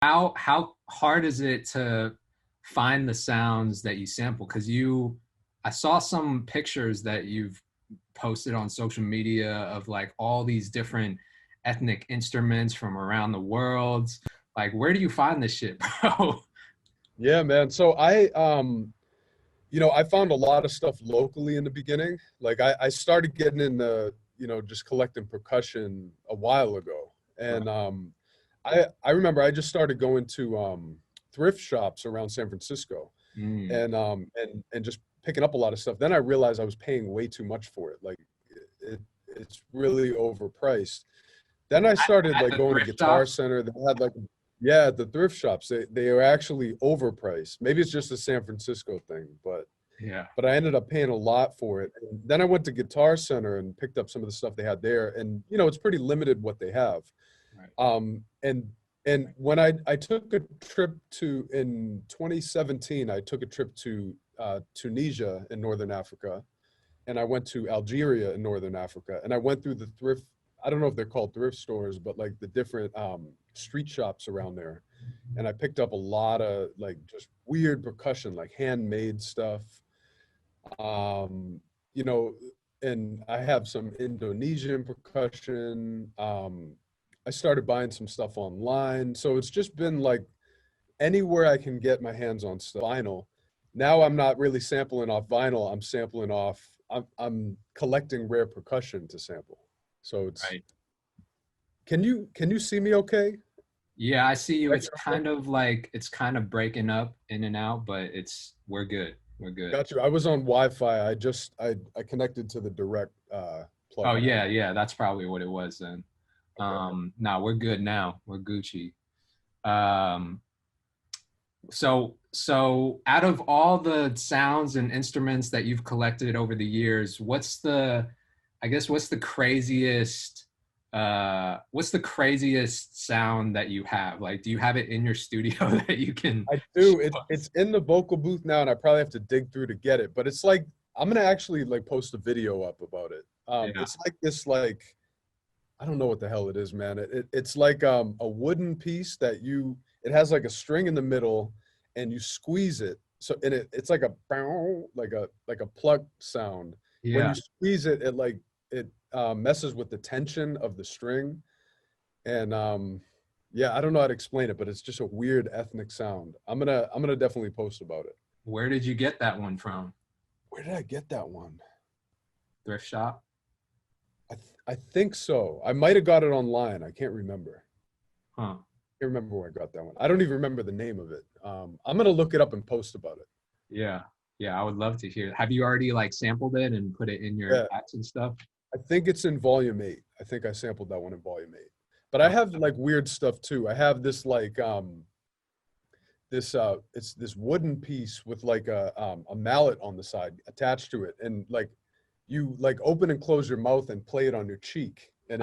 How hard is it to find the sounds that you sample? Because I saw some pictures that you've posted on social media of like all these different ethnic instruments from around the world. Like, where do you find this shit, bro? Yeah, man. So I found a lot of stuff locally in the beginning. Like I started getting into, just collecting percussion a while ago. Right. And I remember I just started going to thrift shops around San Francisco Mm. and just picking up a lot of stuff. Then I realized I was paying way too much for it. Like it's really overpriced. Then I started At like the going to thrift Guitar shops? Center. They had like, yeah, the thrift shops. They are actually overpriced. Maybe it's just a San Francisco thing, Yeah. but I ended up paying a lot for it. And then I went to Guitar Center and picked up some of the stuff they had there. And it's pretty limited what they have. Right. And when I took a trip to in 2017, I took a trip to Tunisia in Northern Africa, and I went to Algeria in Northern Africa, and I went through the thrift. I don't know if they're called thrift stores, but like the different street shops around there, and I picked up a lot of like just weird percussion, like handmade stuff. Um, you know, and I have some Indonesian percussion. I started buying some stuff online, so it's just been like anywhere I can get my hands on stuff. Vinyl. Now I'm not really sampling off vinyl. I'm sampling off. I'm collecting rare percussion to sample. So it's. Right. Can you see me okay? Yeah, I see you. It's Connection okay? kind of like it's kind of breaking up in and out, but we're good. We're good. Got you. I was on Wi-Fi. I connected to the direct Oh plug. yeah, yeah, that's probably what it was then. Okay. No, we're good now. We're Gucci. Um, so out of all the sounds and instruments that you've collected over the years, I guess what's the craziest sound that you have? Like, do you have it in your studio that you can I show do. It's us? in the vocal booth now, and I probably have to dig through to get it. But it's like I'm gonna actually like post a video up about it. Yeah. It's like this like I don't know what the hell it is, man. It's like a wooden piece that it has like a string in the middle, and you squeeze it. So and it's like a bow, like a pluck sound. When you Yeah. squeeze it, it messes with the tension of the string, and yeah, I don't know how to explain it, but it's just a weird ethnic sound. I'm gonna definitely post about it. Where did you get that one from? Where did I get that one? Thrift shop? I think so. I might have got it online. I can't remember. Huh. Can't remember where I got that one. I don't even remember the name of it. I'm gonna look it up and post about it. Yeah. Yeah, I would love to hear. Have you already like sampled it and put it in your Yeah, packs and stuff? I think it's in volume 8. I think I sampled that one in volume 8. But I have like weird stuff too. I have this like it's this wooden piece with like a mallet on the side attached to it, and like you like open and close your mouth and play it on your cheek, and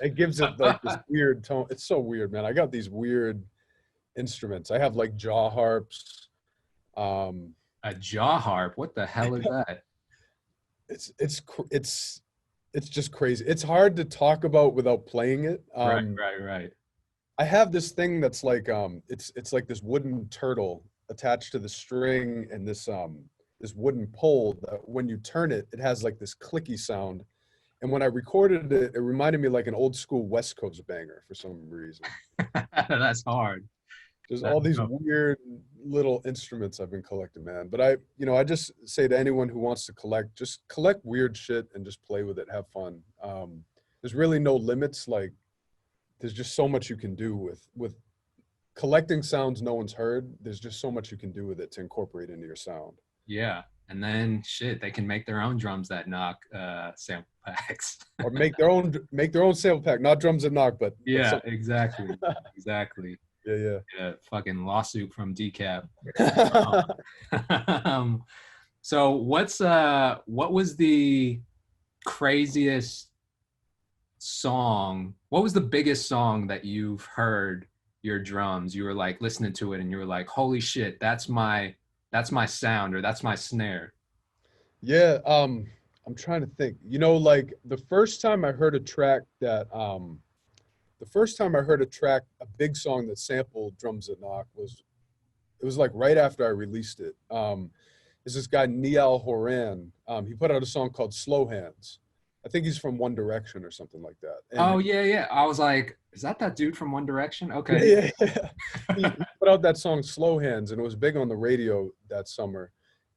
it gives it like this weird tone. It's so weird, man. I got these weird instruments. I have like jaw harps. Um, A jaw harp? What the hell is that? it's just crazy. It's hard to talk about without playing it. Right, right, right. I have this thing that's like it's like this wooden turtle attached to the string and this wooden pole that when you turn it, it has like this clicky sound. And when I recorded it, it reminded me like an old school West Coast banger for some reason. That's hard. There's That's all these dope. weird little instruments I've been collecting, man. But I just say to anyone who wants to collect, just collect weird shit and just play with it, have fun. There's really no limits. Like there's just so much you can do with collecting sounds no one's heard. There's just so much you can do with it to incorporate into your sound. Yeah. And then shit, they can make their own drums that knock sample packs. Or make their own sample pack, not drums that knock, but Yeah, something. exactly. Exactly. Yeah, Yeah, fucking lawsuit from Decap. yeah. Um, so what was the craziest song? What was the biggest song that you've heard your drums? You were like listening to it and you were like, "Holy shit, that's my sound or that's my snare." Yeah, I'm trying to think. Like the first time I heard a track that the first time I heard a track, a big song that sampled drums that knock was, it was like right after I released it. Is this guy Niall Horan? He put out a song called "Slow Hands." I think he's from One Direction or something like that. And Oh yeah, yeah. I was like, is that dude from One Direction? yeah, Okay. yeah, yeah. He put out that song "Slow Hands," and it was big on the radio that summer.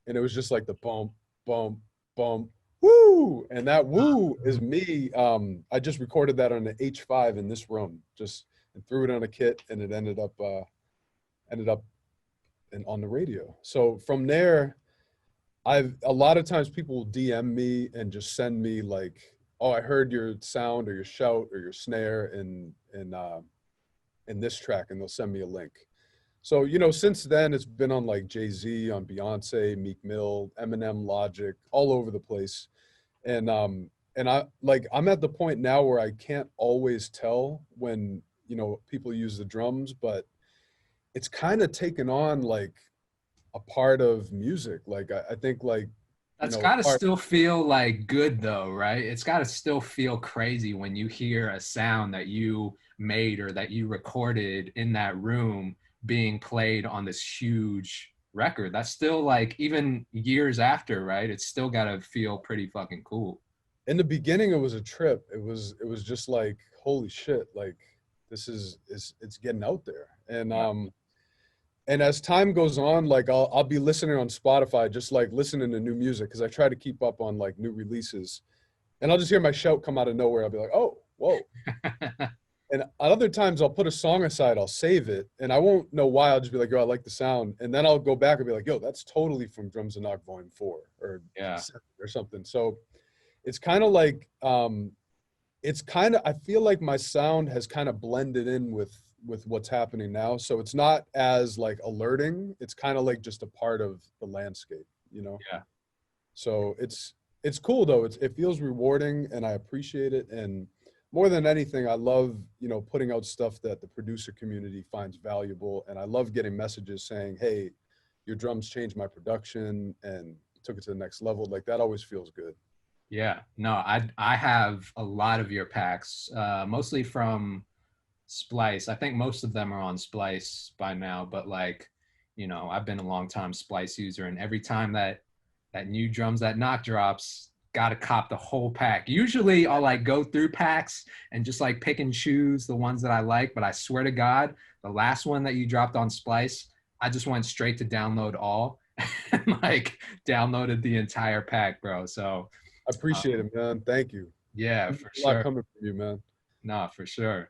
And it was just like the bump, bump, bump, woo, and that woo is me. I just recorded that on the H5 in this room, just and threw it on a kit, and it ended up on the radio. So from there, I've a lot of times people will DM me and just send me like, oh, I heard your sound or your shout or your snare in this track, and they'll send me a link. So, since then it's been on like Jay-Z, on Beyonce, Meek Mill, Eminem, Logic, all over the place. And I'm at the point now where I can't always tell when, people use the drums, but it's kind of taken on like a part of music. Like I think like, That's got to a part. still feel like good though, right? It's got to still feel crazy when you hear a sound that you made or that you recorded in that room being played on this huge record. That's still like even years after, right? It's still got to feel pretty fucking cool. In the beginning it was a trip. It was just like, holy shit, like this is it's getting out there. Yeah. And as time goes on, like I'll be listening on Spotify, just like listening to new music, because I try to keep up on like new releases. And I'll just hear my shout come out of nowhere. I'll be like, oh, whoa. And other times I'll put a song aside, I'll save it, and I won't know why. I'll just be like, yo, I like the sound. And then I'll go back and be like, yo, that's totally from Drums and Knock Volume 4 Yeah. or something. So it's kind of like I feel like my sound has kind of blended in with what's happening now. So it's not as like alerting. It's kind of like just a part of the landscape. Yeah. So it's cool though. It feels rewarding, and I appreciate it. And more than anything, I love, putting out stuff that the producer community finds valuable. And I love getting messages saying, hey, your drums changed my production and took it to the next level. Like that always feels good. Yeah. No, I have a lot of your packs, mostly from Splice. I think most of them are on Splice by now, but like, I've been a long time Splice user, and every time that new Drums That Knock drops, gotta cop the whole pack. Usually I'll like go through packs and just like pick and choose the ones that I like, but I swear to God, the last one that you dropped on Splice, I just went straight to download all and like downloaded the entire pack, bro. So I appreciate it, man. Thank you. yeah, A for lot sure. coming from you, man. No, for sure.